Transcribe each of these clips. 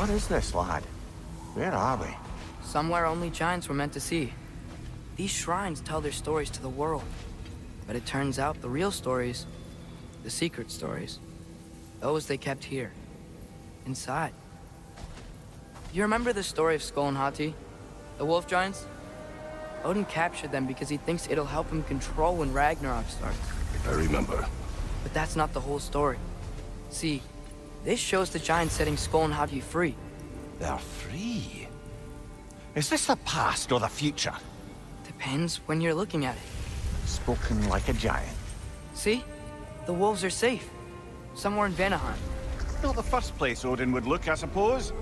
What is this, lad? Where are we? Somewhere only giants were meant to see. These shrines tell their stories to the world. But it turns out the real stories, the secret stories, those they kept here, inside. You remember the story of Skull and Hati, the wolf giants? Odin captured them because he thinks it'll help him control when Ragnarok starts. I remember. But that's not the whole story. See, this shows the giants setting Skull and Hati free. They're free. Is this the past or the future? Depends when you're looking at it. Spoken like a giant. See? The wolves are safe. Somewhere in Vanaheim. Not the first place Odin would look, I suppose.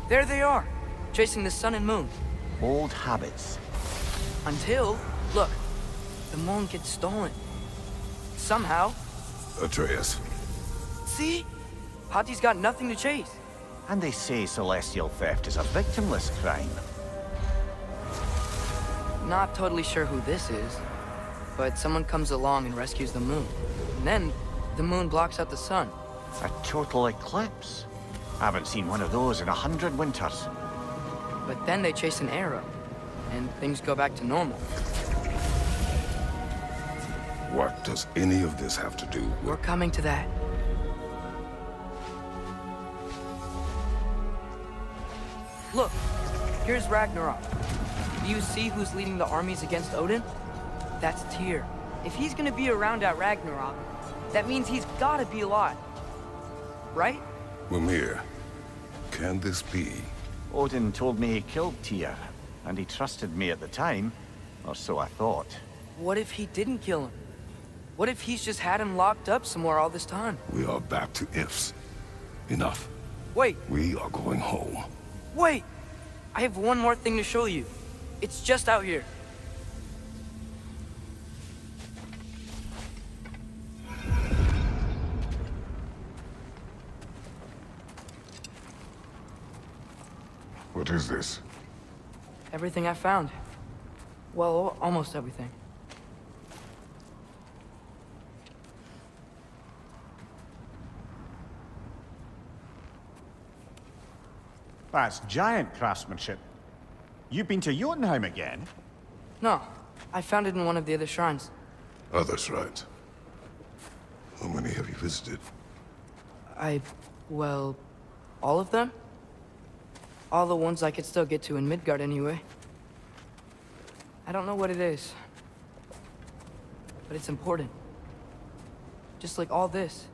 There they are, chasing the sun and moon. Old habits. Until, look, the moon gets stolen. Somehow. Atreus. See? Hati's got nothing to chase. And they say celestial theft is a victimless crime. Not totally sure who this is, but someone comes along and rescues the moon. And then, the moon blocks out the sun. A total eclipse. Haven't seen one of those in 100 winters. But then they chase an arrow, and things go back to normal. What does any of this have to do with... We're coming to that. Look, here's Ragnarok. Do you see who's leading the armies against Odin? That's Tyr. If he's gonna be around at Ragnarok, that means he's gotta be alive. Right? Mimir, can this be? Odin told me he killed Tyr, and he trusted me at the time, or so I thought. What if he didn't kill him? What if he's just had him locked up somewhere all this time? We are back to ifs. Enough. Wait, We are going home. wait! I have one more thing to show you. It's just out here. What is this? Everything I found. Well, almost everything. That's giant craftsmanship. You've been to Jotunheim again? No, I found it in one of the other shrines. Other shrines. How many have you visited? Well, all of them? All the ones I could still get to in Midgard anyway. I don't know what it is, but it's important. Just like all this.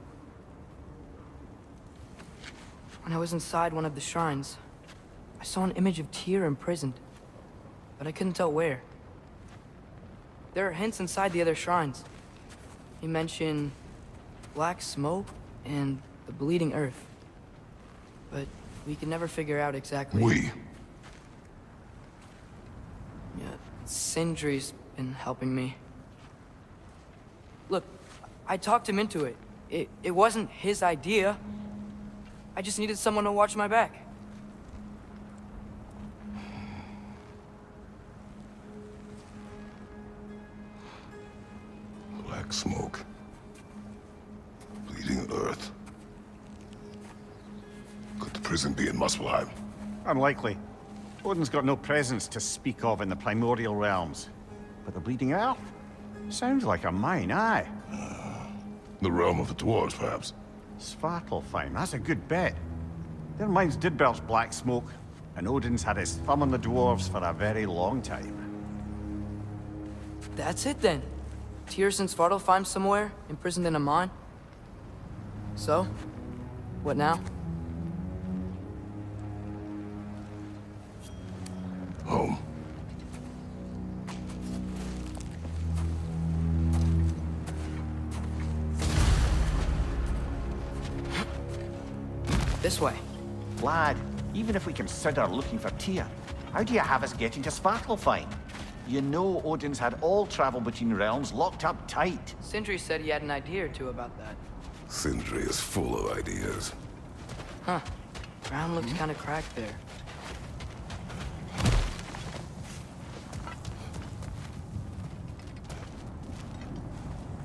When I was inside one of the shrines, I saw an image of Tyr imprisoned, but I couldn't tell where. There are hints inside the other shrines. He mentioned black smoke and the bleeding earth, but we could never figure out exactly. We. Yeah, Sindri's been helping me. Look, I talked him into it. It wasn't his idea. I just needed someone to watch my back. Black smoke. Bleeding earth. Could the prison be in Muspelheim? Unlikely. Odin's got no presence to speak of in the primordial realms. But the Bleeding Earth? Sounds like a mine, aye. The realm of the dwarves, perhaps. Svartalfheim, that's a good bet. Their mines did belch black smoke, and Odin's had his thumb on the dwarves for a very long time. That's it then. Tyr's in Svartalfheim somewhere, imprisoned in a mine. So, what now? Home. This way. Lad, even if we consider looking for Tyr, how do you have us getting to Svartalfheim? You know Odin's had all travel between realms locked up tight. Sindri said he had an idea or two about that. Sindri is full of ideas. Huh. Ground looks kind of cracked there.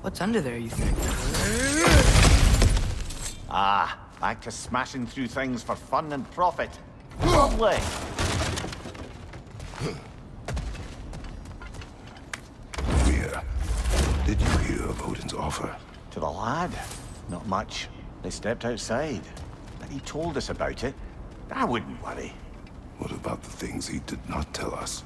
What's under there, you think? Ah, Back to smashing through things for fun and profit. Lovely. Where did you hear of Odin's offer? To the lad? Not much. They stepped outside. But he told us about it. I wouldn't worry. What about the things he did not tell us?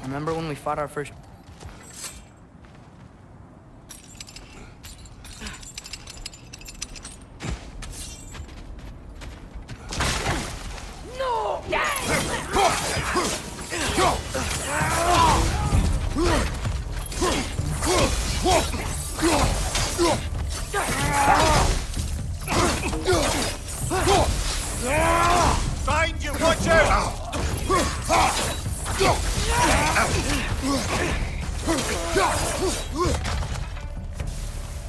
Remember when we fought our first... Find you, watch out!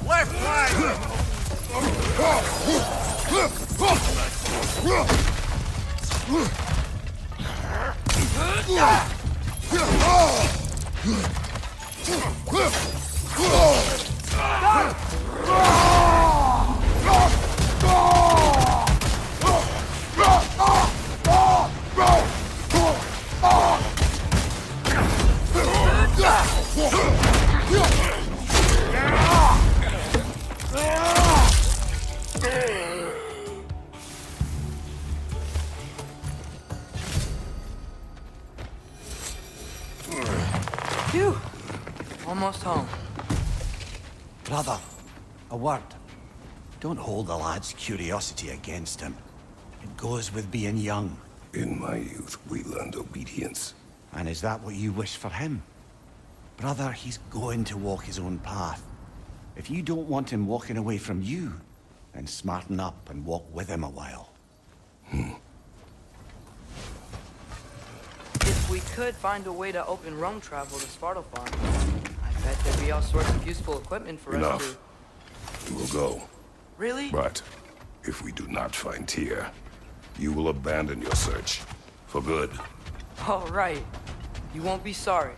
Left flank! Phew! Almost home. Brother, a word. Don't hold the lad's curiosity against him. It goes with being young. In my youth, we learned obedience. And is that what you wish for him? Brother, he's going to walk his own path. If you don't want him walking away from you, then smarten up and walk with him a while. If we could find a way to open roam travel to Svartalfheim, I bet there'd be all sorts of useful equipment for us Enough. to... We will go. Really? But if we do not find Tyr, you will abandon your search. For good. All right. You won't be sorry.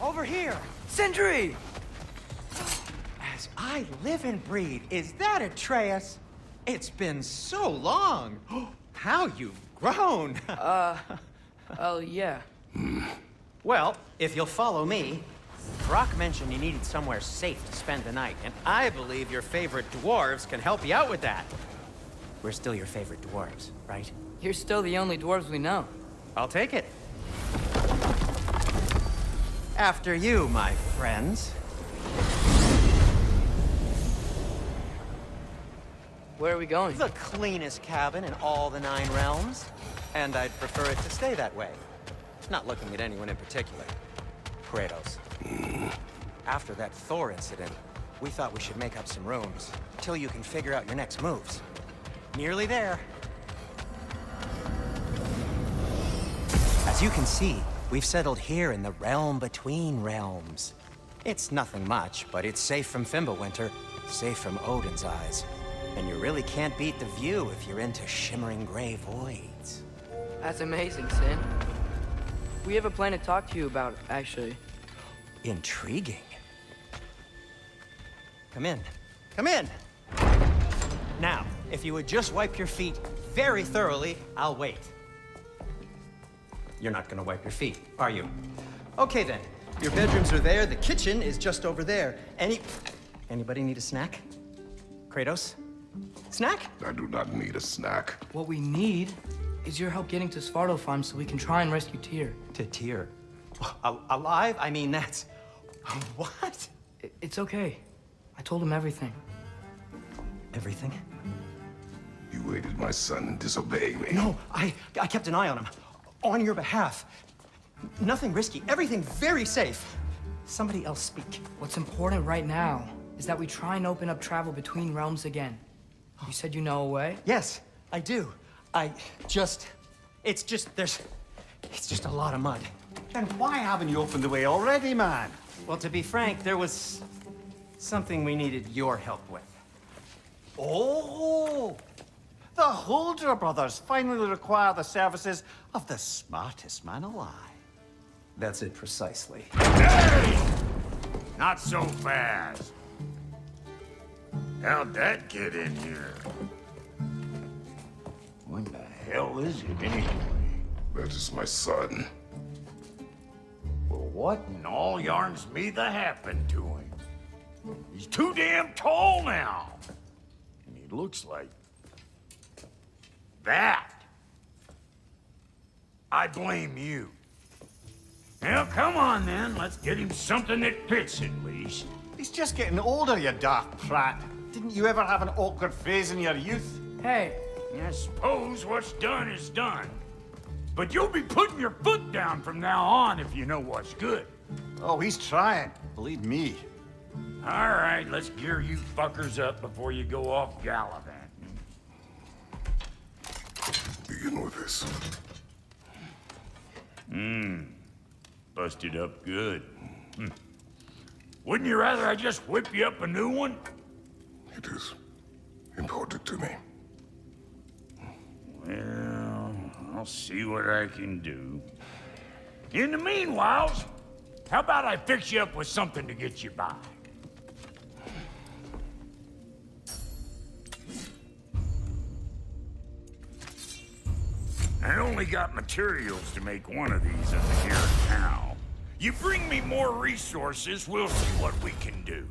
Over here! Sindri! As I live and breathe, is that Atreus? It's been so long! How you've grown! Oh, yeah. Well, if you'll follow me, Brock mentioned you needed somewhere safe to spend the night, and I believe your favorite dwarves can help you out with that. We're still your favorite dwarves, right? You're still the only dwarves we know. I'll take it. After you, my friends. Where are we going? The cleanest cabin in all the 9 realms. And I'd prefer it to stay that way. Not looking at anyone in particular. Kratos. After that Thor incident, we thought we should make up some rooms, till you can figure out your next moves. Nearly there. As you can see, we've settled here in the realm between realms. It's nothing much, but it's safe from Fimbulwinter, safe from Odin's eyes. And you really can't beat the view if you're into shimmering gray voids. That's amazing, Sin. We have a plan to talk to you about, actually. Intriguing. Come in. Come in! Now, if you would just wipe your feet very thoroughly, I'll wait. You're not gonna wipe your feet, are you? Okay then. Your bedrooms are there, the kitchen is just over there. Anybody need a snack? Kratos? Snack? I do not need a snack. What we need is your help getting to Svartalfheim so we can try and rescue Tyr. To Tyr. Alive? I mean, that's... What? It's okay. I told him everything. Everything? You aided my son in disobeying me. No, I kept an eye on him. On your behalf. Nothing risky. Everything very safe. Somebody else speak. What's important right now is that we try and open up travel between realms again. You said you know a way? Yes, I do. It's just a lot of mud. Then why haven't you opened the way already, man? Well, to be frank, there was something we needed your help with. Oh! The Holder brothers finally require the services of the smartest man alive. That's it precisely. Hey! Not so fast. How'd that get in here? What the hell is it anyway? That is my son. Well, what in all yarns me that happened to him? He's too damn tall now. And he looks like... that. I blame you. Well, come on then. Let's get him something that fits at least. He's just getting older, you daft prat. Didn't you ever have an awkward phase in your youth? Hey, I suppose what's done is done. But you'll be putting your foot down from now on if you know what's good. Oh, he's trying. Believe me. All right, let's gear you fuckers up before you go off gallivanting. Begin with this. Busted up good. Wouldn't you rather I just whip you up a new one? It is important to me. Well, I'll see what I can do. In the meanwhile, how about I fix you up with something to get you by? I only got materials to make one of these in the here and now. You bring me more resources, we'll see what we can do.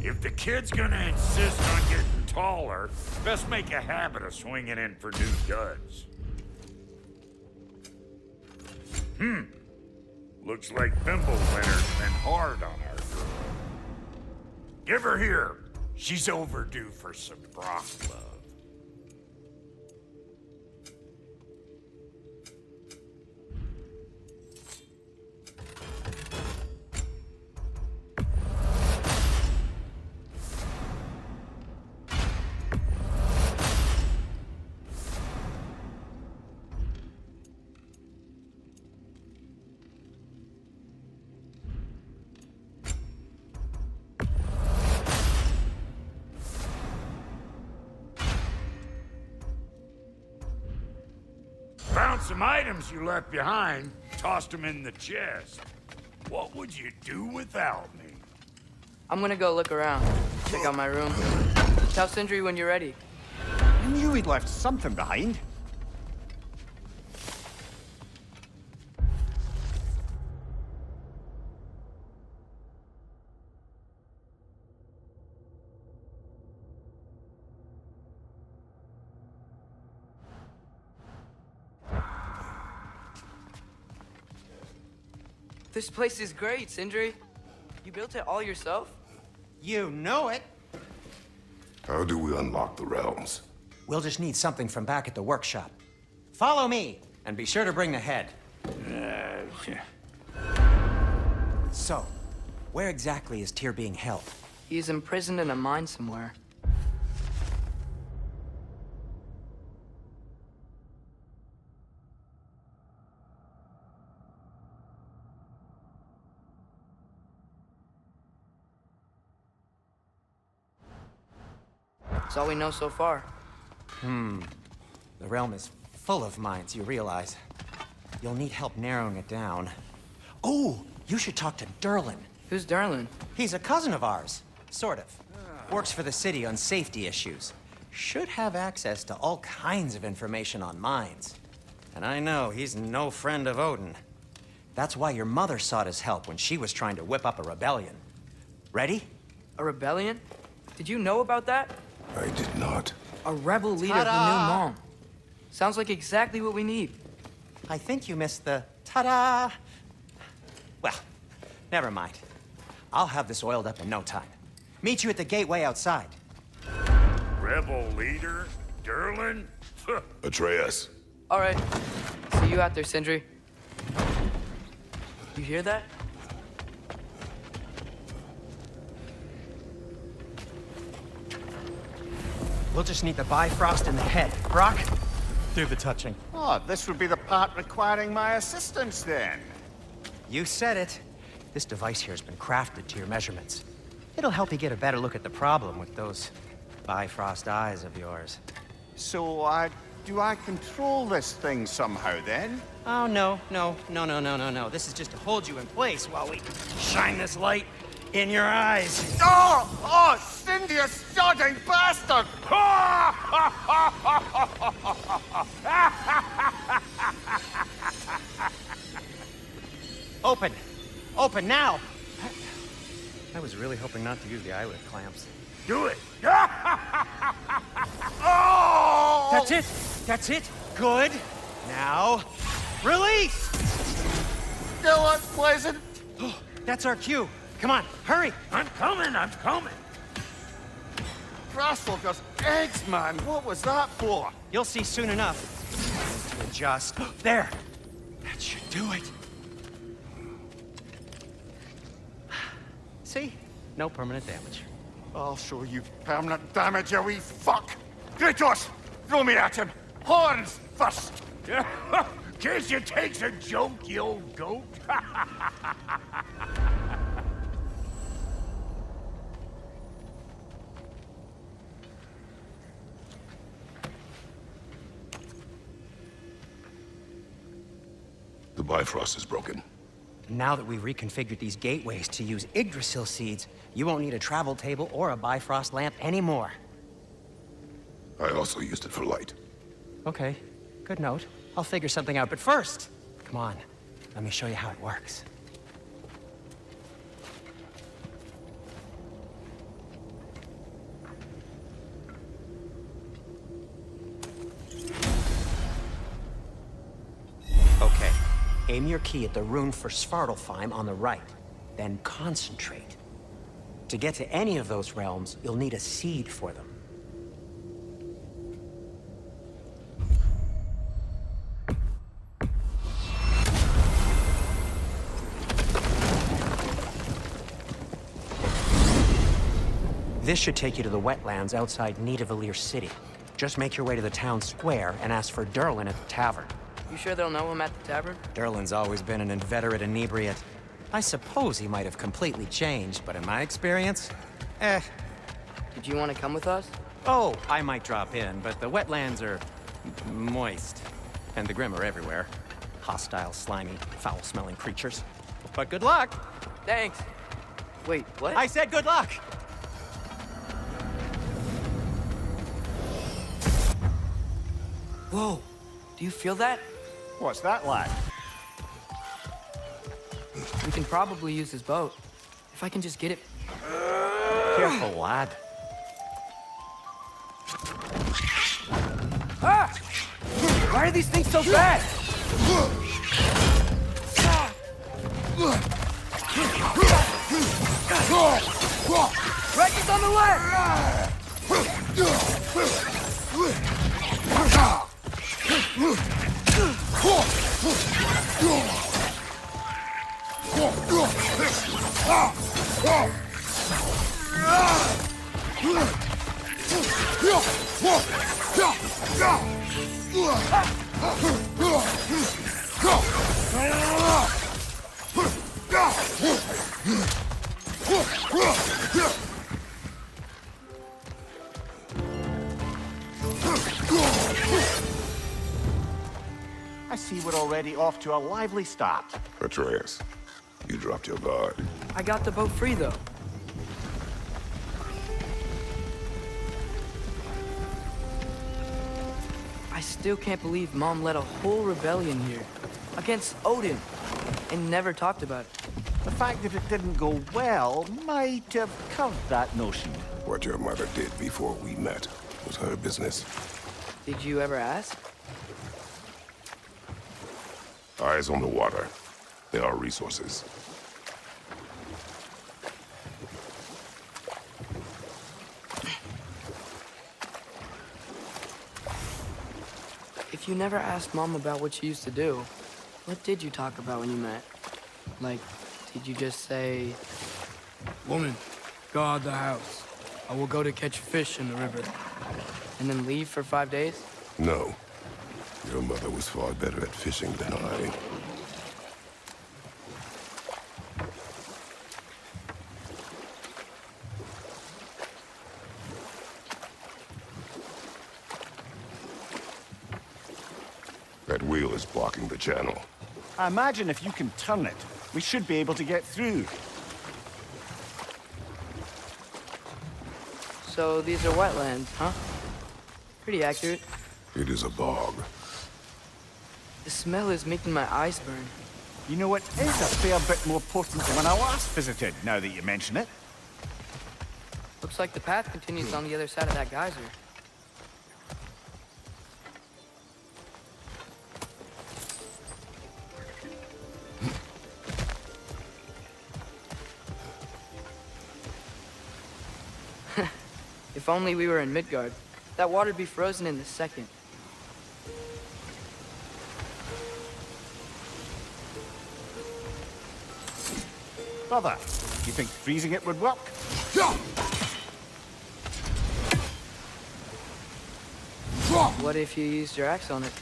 If the kid's gonna insist on getting taller, best make a habit of swinging in for new duds. Looks like Winter's been hard on our girl. Give her here. She's overdue for some broth love. Found some items you left behind, tossed them in the chest. What would you do without me? I'm gonna go look around. Check out my room. Tell Sindri when you're ready. I knew he'd left something behind. This place is great, Sindri. You built it all yourself? You know it. How do we unlock the realms? We'll just need something from back at the workshop. Follow me, and be sure to bring the head. So, where exactly is Tyr being held? He's imprisoned in a mine somewhere. That's all we know so far. The realm is full of mines, you realize. You'll need help narrowing it down. Oh, you should talk to Durlin. Who's Darlin? He's a cousin of ours, sort of. Works for the city on safety issues. Should have access to all kinds of information on mines. And I know he's no friend of Odin. That's why your mother sought his help when she was trying to whip up a rebellion. Ready? A rebellion? Did you know about that? I did not. A rebel leader who knew Mom. Sounds like exactly what we need. I think you missed the ta-da. Well, never mind. I'll have this oiled up in no time. Meet you at the gateway outside. Rebel leader? Durlin? Atreus. All right. See you out there, Sindri. You hear that? We'll just need the Bifrost in the head. Brock, do the touching. Oh, this would be the part requiring my assistance then. You said it. This device here has been crafted to your measurements. It'll help you get a better look at the problem with those Bifrost eyes of yours. So, do I control this thing somehow then? Oh, no. This is just to hold you in place while we shine this light in your eyes. Oh, Cindy, you sodding bastard! Open! Open now! I was really hoping not to use the eyelid clamps. Do it! Oh! That's it! That's it! Good! Now, release! Still unpleasant. Oh, that's our cue. Come on, hurry! I'm coming! Krasselger's eggs, man. What was that for? You'll see soon enough. Just there. That should do it. See? No permanent damage. I'll show you permanent damage, you wee fuck! Kratos! Throw me at him! Horns first! Guess you takes a joke, you old goat. The Bifrost is broken. Now that we've reconfigured these gateways to use Yggdrasil seeds, you won't need a travel table or a Bifrost lamp anymore. I also used it for light. Okay, good note. I'll figure something out, but first, come on, let me show you how it works. Okay, aim your key at the rune for Svartalfheim on the right, then concentrate. To get to any of those realms, you'll need a seed for them. This should take you to the wetlands outside Nidavellir City. Just make your way to the town square and ask for Durlin at the tavern. You sure they'll know him at the tavern? Durlin's always been an inveterate inebriate. I suppose he might have completely changed, but in my experience, Did you want to come with us? Oh, I might drop in, but the wetlands are moist. And the Grim are everywhere. Hostile, slimy, foul-smelling creatures. But good luck! Thanks. Wait, what? I said good luck! Whoa, do you feel that? What's that, lad? We can probably use this boat. If I can just get it. Careful, lad. Ah! Why are these things so fast? Reggie's on the left! I see we're already off to a lively start. Atreus, you dropped your guard. I got the boat free, though. I still can't believe Mom led a whole rebellion here. Against Odin. And never talked about it. The fact that it didn't go well might have curved that notion. What your mother did before we met was her business. Did you ever ask? Eyes on the water. There are resources. If you never asked Mom about what she used to do, what did you talk about when you met? Like, did you just say... Woman, guard the house. I will go to catch fish in the river. And then leave for 5 days? No. Your mother was far better at fishing than I. That wheel is blocking the channel. I imagine if you can turn it, we should be able to get through. So these are wetlands, huh? Pretty accurate. It is a bog. The smell is making my eyes burn. You know, it is a fair bit more potent than when I last visited, now that you mention it. Looks like the path continues on the other side of that geyser. If only we were in Midgard. That water'd be frozen in a second. Brother, you think freezing it would work? What if you used your axe on it?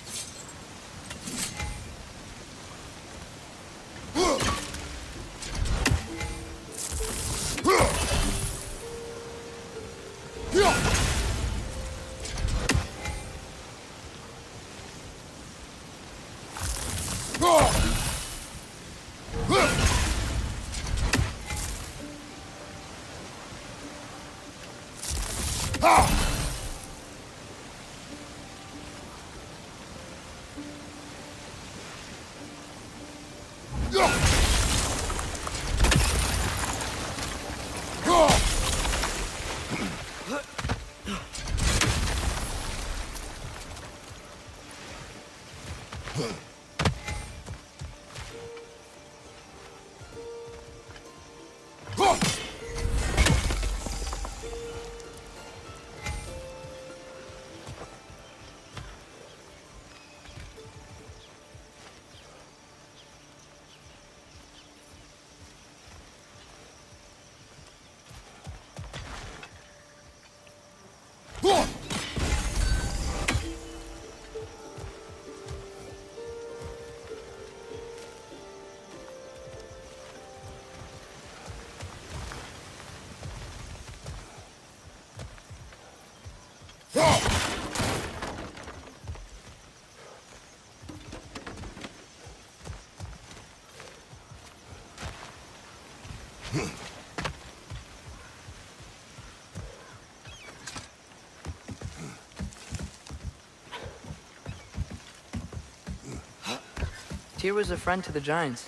Tyr was a friend to the Giants.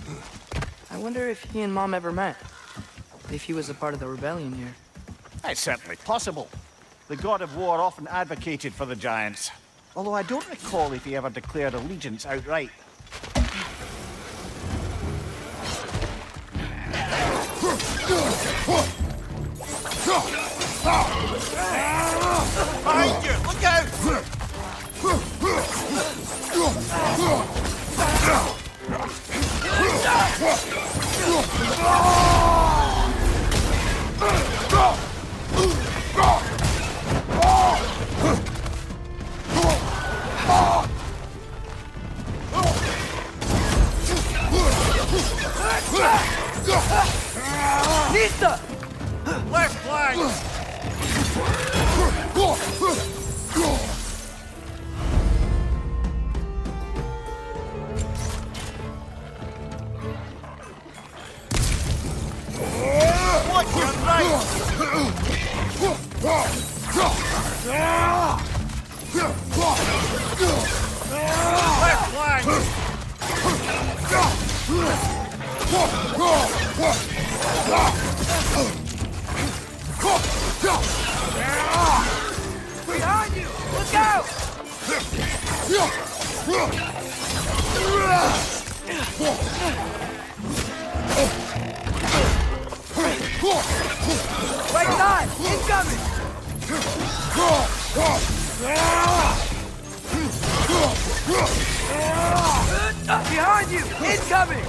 I wonder if he and Mom ever met. If he was a part of the rebellion here. It's certainly possible. The god of war often advocated for the Giants. Although I don't recall if he ever declared allegiance outright. Behind you! Look out! Nista! Left flank! Watch your right! Left flank! Behind you! Look out! Right side! Incoming! Behind you! Incoming!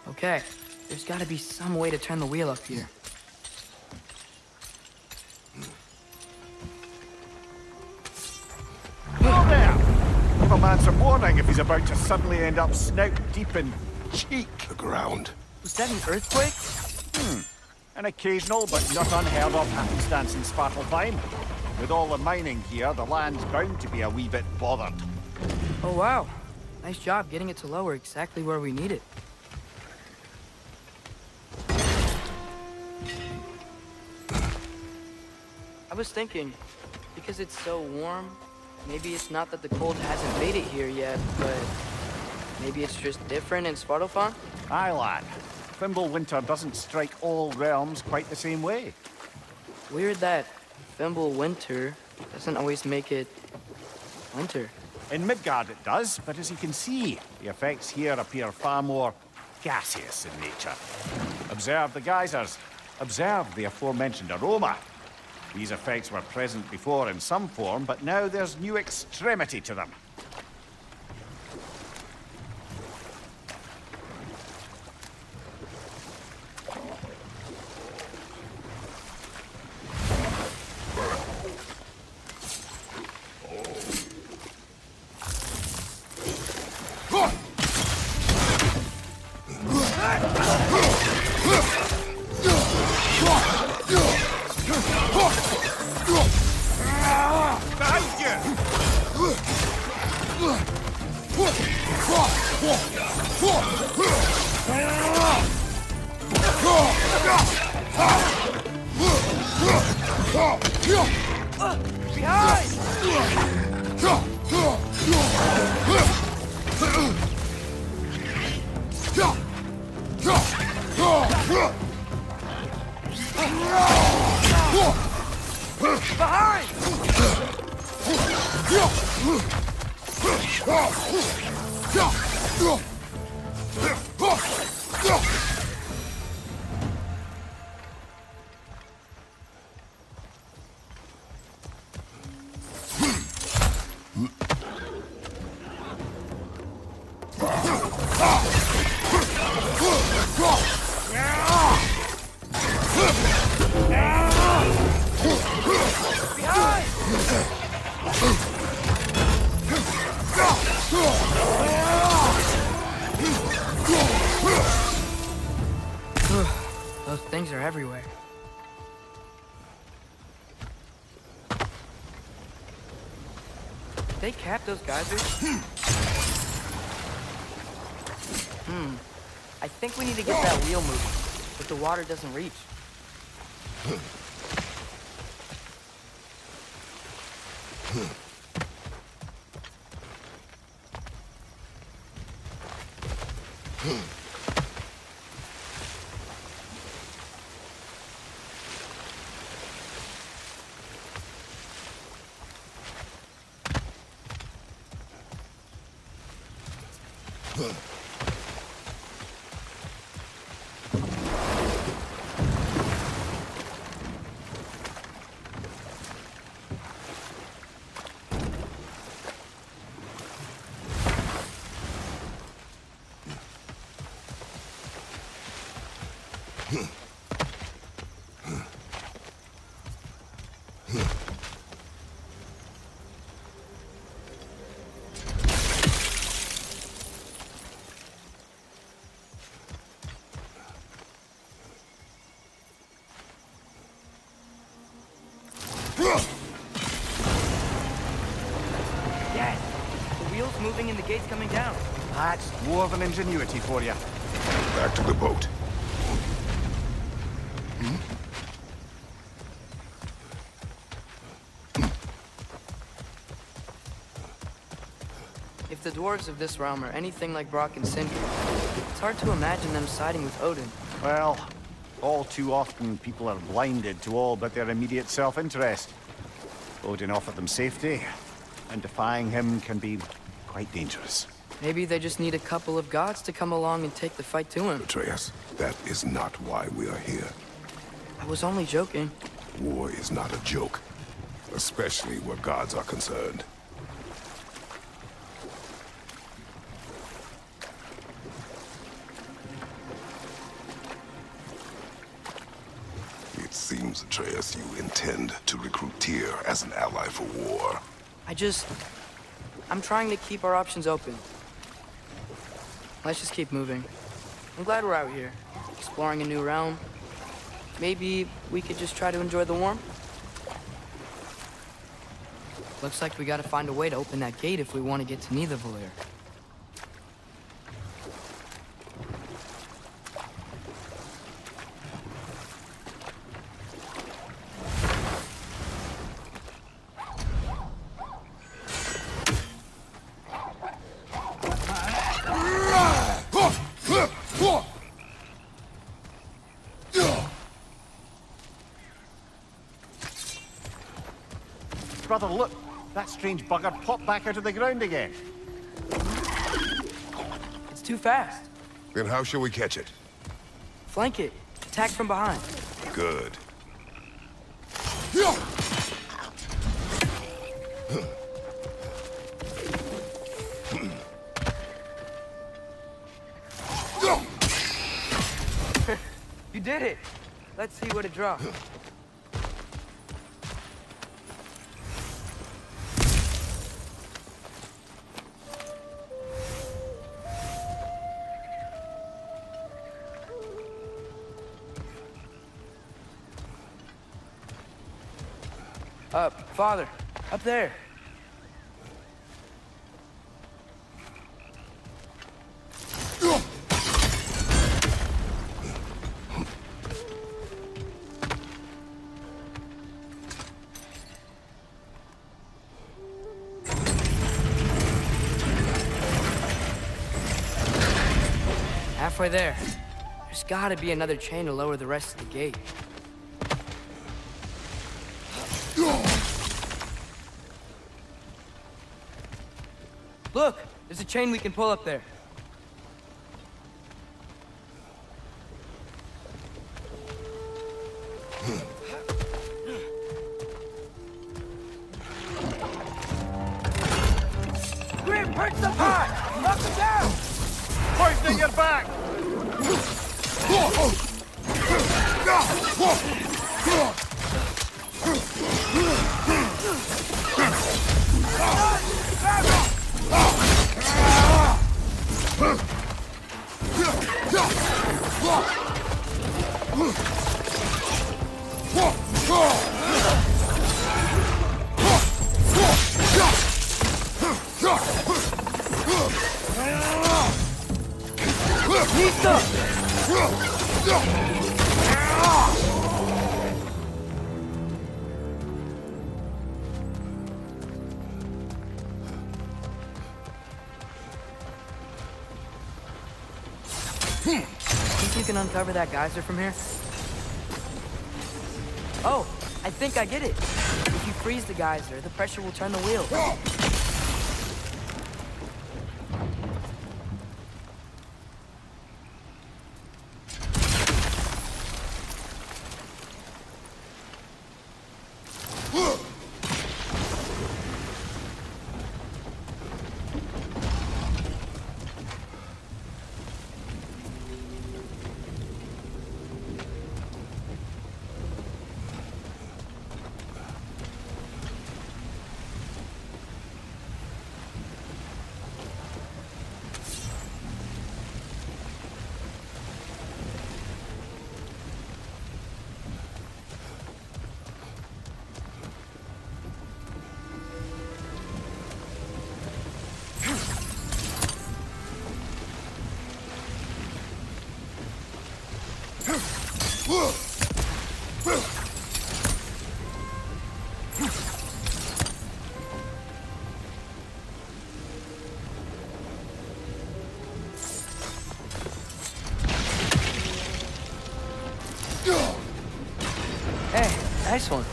Okay, there's gotta be some way to turn the wheel up here. Oh, there! Give a man some warning if he's about to suddenly end up snout deep in cheek. The ground. Was that an earthquake? An occasional but not unheard of happenstance in Svartalfheim. With all the mining here, the land's bound to be a wee bit bothered. Oh wow, nice job getting it to lower exactly where we need it. I was thinking, because it's so warm, maybe it's not that the cold hasn't made it here yet, but maybe it's just different in Svartalfheim? Aye, lad. Thimble winter doesn't strike all realms quite the same way. Weird that Thimble winter doesn't always make it winter. In Midgard it does, but as you can see, the effects here appear far more gaseous in nature. Observe the geysers. Observe the aforementioned aroma. These effects were present before in some form, but now there's new extremity to them. Those things are everywhere. Did they cap those geysers? I think we need to get that wheel moving, but the water doesn't reach. Yes! The wheel's moving and the gate's coming down. That's dwarven ingenuity for you. Back to the boat. If the dwarves of this realm are anything like Brock and Sindri, it's hard to imagine them siding with Odin. Well, all too often people are blinded to all but their immediate self-interest. Odin offered them safety, and defying him can be quite dangerous. Maybe they just need a couple of gods to come along and take the fight to him. Atreus, that is not why we are here. I was only joking. War is not a joke, especially where gods are concerned. It seems, Atreus, you intend to recruit Tyr as an ally for war. I'm trying to keep our options open. Let's just keep moving. I'm glad we're out here, exploring a new realm. Maybe we could just try to enjoy the warmth? Looks like we gotta find a way to open that gate if we want to get to Nidavellir. Brother, look! That strange bugger popped back out of the ground again. It's too fast. Then how shall we catch it? Flank it. Attack from behind. Good. You did it! Let's see what it drops. Father, up there. Halfway there. There's gotta be another chain to lower the rest of the gate. Look! There's a chain we can pull up there. Grim, break the pot! Knock him down! Poisoning your back! Think you can uncover that geyser from here? Oh, I think I get it. If you freeze the geyser, the pressure will turn the wheel. Hey, nice one.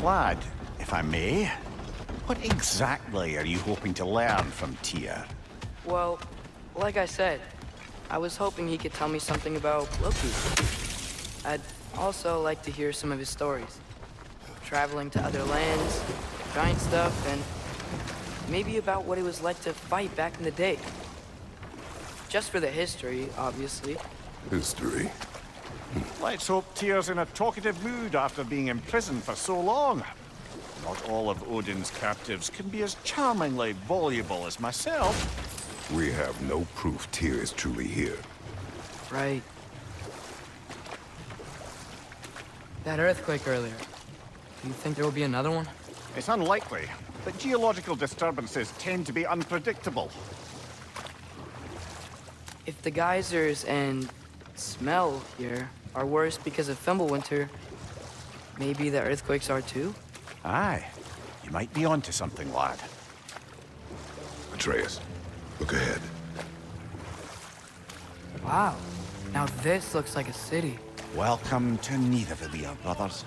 Lad, if I may, what exactly are you hoping to learn from Tyr? Well, like I said, I was hoping he could tell me something about Loki. I'd also like to hear some of his stories. Traveling to other lands, giant stuff, and maybe about what it was like to fight back in the day. Just for the history, obviously. History. Let's hope Tyr's in a talkative mood after being imprisoned for so long. Not all of Odin's captives can be as charmingly voluble as myself. We have no proof Tyr is truly here. Right. That earthquake earlier. Do you think there will be another one? It's unlikely, but geological disturbances tend to be unpredictable. If the geysers and smell here are worse because of Fimbulwinter, maybe the earthquakes are too? Aye, you might be onto something, lad. Atreus, look ahead. Wow. Now this looks like a city. Welcome to Nidavellir, brothers.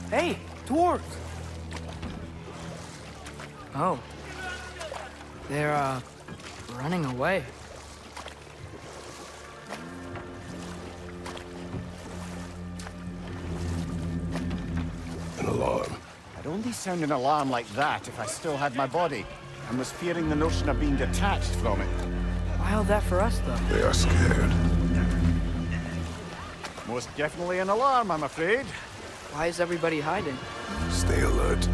Hey, dwarves! Oh. They're, running away. An alarm. I'd only sound an alarm like that if I still had my body, and was fearing the notion of being detached from it. Why all that for us, though? They are scared. Most definitely an alarm, I'm afraid. Why is everybody hiding? Stay alert.